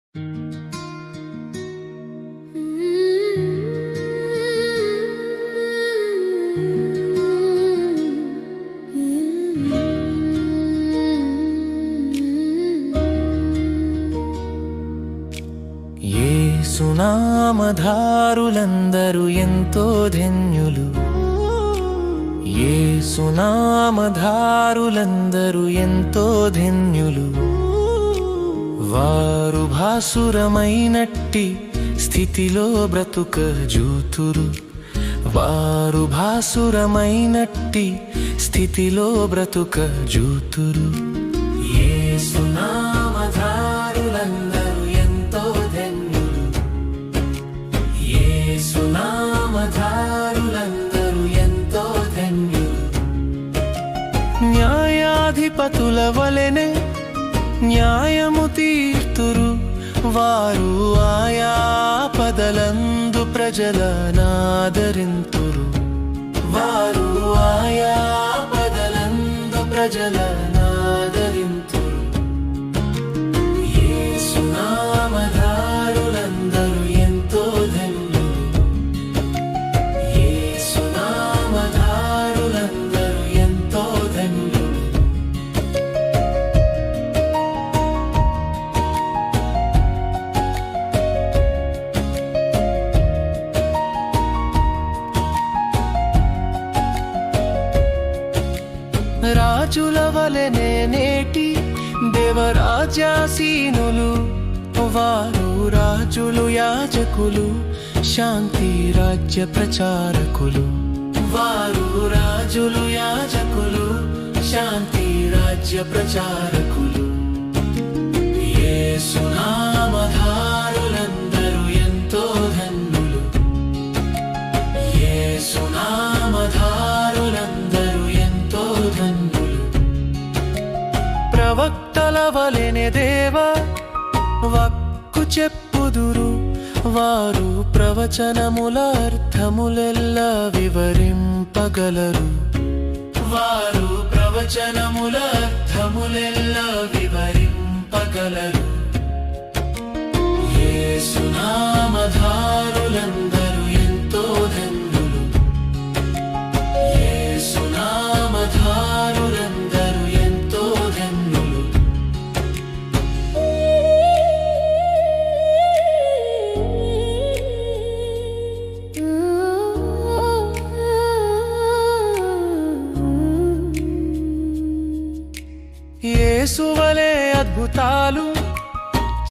యేసునామధారులందరూ ఎంతో ధన్యులు. యేసునామధారులందరూ ఎంతో ధన్యులు. వారు భాసురమైనట్టి స్థితిలో బ్రతుక జూతురు. వారు భాసురమైనట్టి స్థితిలో బ్రతుక జూతురు. యేసునామధారులందరూ ఎంతో ధన్యులు. యేసునామధారులందరూ ఎంతో ధన్యులు. న్యాయాధిపతుల వలెనే న్యాయము తీర్తురు. వారు ఆయా పదలందు ప్రజలనాదరింతురు. వారు ఆయా పదలందు ప్రజలనాదరింతురు. యేసునామధారులందరూ ఎంతో ధన్యులు. యేసునామధారులందరూ ఎంతో ధన్యులు. రాజుల వలెనే నేటి దేవరాజ్యాసీనులు. వారు రాజులు యాజకులు, శాంతి రాజ్య ప్రచారకులు. వారు రాజులు యాజకులు, శాంతి రాజ్య ప్రచారకులు. యేసునామధారులందరూ ఎంతో ధన్యులు. యేసునామధారులందరూ ఎంతో ధన్యులు. ప్రవక్తల వలెనే దేవ వాక్కు చెప్పుదురు. వారు ప్రవచనముల అర్థములెల్లా వివరింపగలరు. వారు ప్రవచనముల అర్థములెల్లా వివరింపగలరు. యేసునామధారులందరూ ఎంతో ధన్యులు. యేసునామధారులందరూ ఎంతో ధన్యులు. యేసు వలె అద్భుతాలు